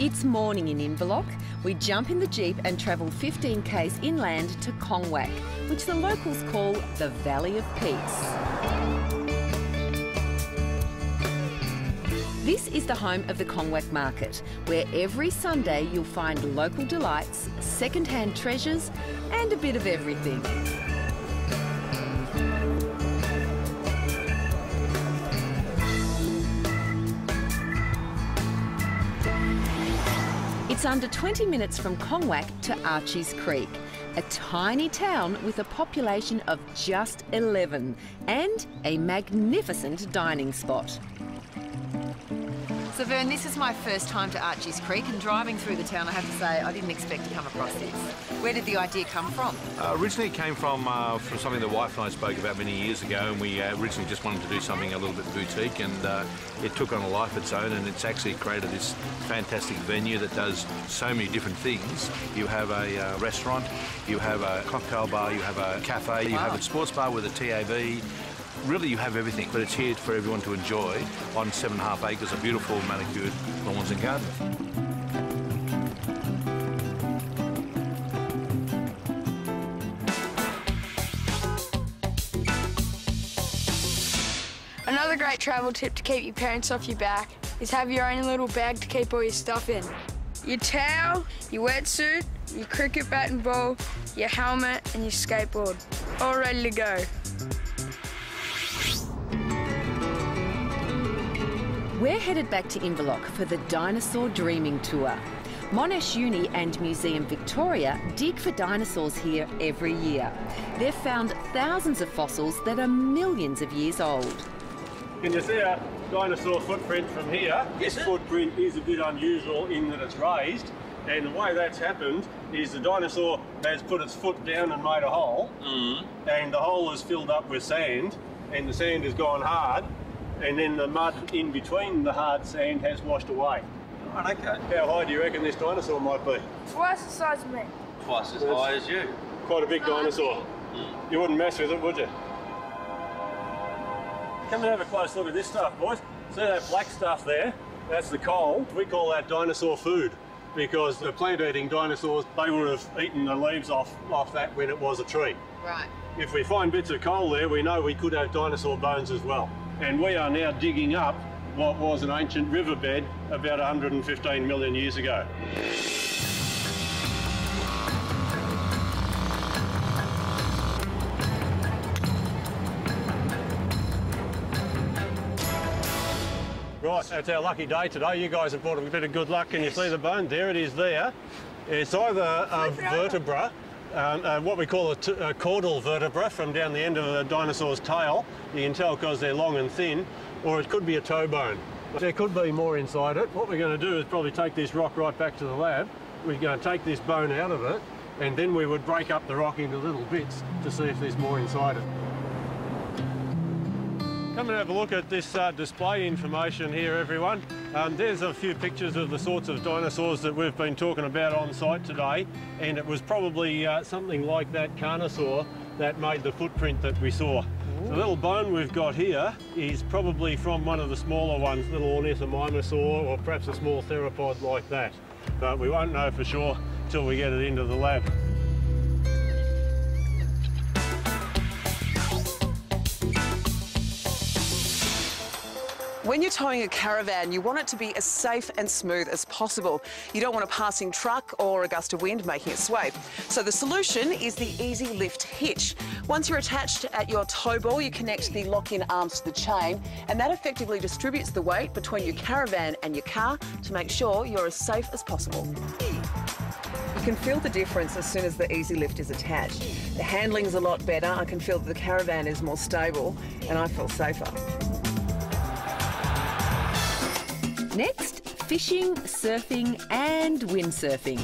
It's morning in Inverloch. We jump in the Jeep and travel 15 k's inland to Kongwak, which the locals call the Valley of Peace. This is the home of the Kongwak Market, where every Sunday you'll find local delights, second-hand treasures and a bit of everything. It's under 20 minutes from Kongwak to Archie's Creek, a tiny town with a population of just 11 and a magnificent dining spot. So Vern, this is my first time to Archie's Creek, and driving through the town, I have to say, I didn't expect to come across this. Where did the idea come from? Originally it came from something the wife and I spoke about many years ago, and we originally just wanted to do something a little bit boutique, and it took on a life of its own, and it's actually created this fantastic venue that does so many different things. You have a restaurant, you have a cocktail bar, you have a cafe, you have a sports bar with a TAB. Really, you have everything, but it's here for everyone to enjoy on 7.5 acres of beautiful manicured lawns and gardens. Another great travel tip to keep your parents off your back is have your own little bag to keep all your stuff in. Your towel, your wetsuit, your cricket bat and ball, your helmet and your skateboard, all ready to go. We're headed back to Inverloch for the Dinosaur Dreaming Tour. Monash Uni and Museum Victoria dig for dinosaurs here every year. They've found thousands of fossils that are millions of years old. Can you see a dinosaur footprint from here? This footprint is a bit unusual in that it's raised, and the way that's happened is the dinosaur has put its foot down and made a hole, and the hole is filled up with sand, and the sand has gone hard, and then the mud in between the hard sand has washed away. Right, okay. How high do you reckon this dinosaur might be? Twice the size of me. Twice as high as you. Quite a big dinosaur. You wouldn't mess with it, would you? Come and have a close look at this stuff, boys. See that black stuff there? That's the coal. We call that dinosaur food because the plant-eating dinosaurs, they would have eaten the leaves off that when it was a tree. Right. If we find bits of coal there, we know we could have dinosaur bones as well. And we are now digging up what was an ancient riverbed about 115 million years ago. Right, that's our lucky day today. You guys have brought a bit of good luck. Can you see the bone? There it is there. It's either a vertebra, what we call a caudal vertebra from down the end of a dinosaur's tail. You can tell because they're long and thin, or it could be a toe bone. There could be more inside it. What we're going to do is probably take this rock right back to the lab. We're going to take this bone out of it, and then we would break up the rock into little bits to see if there's more inside it. Come and have a look at this display information here, everyone. There's a few pictures of the sorts of dinosaurs that we've been talking about on site today, and it was probably something like that carnosaur that made the footprint that we saw. The little bone we've got here is probably from one of the smaller ones, little ornithomimosaur, or perhaps a small theropod like that. But we won't know for sure till we get it into the lab. When you're towing a caravan, you want it to be as safe and smooth as possible. You don't want a passing truck or a gust of wind making it sway. So the solution is the Easy Lift hitch. Once you're attached at your tow ball, you connect the lock-in arms to the chain, and that effectively distributes the weight between your caravan and your car to make sure you're as safe as possible. You can feel the difference as soon as the Easy Lift is attached. The handling's a lot better. I can feel that the caravan is more stable, and I feel safer. Next, fishing, surfing and windsurfing.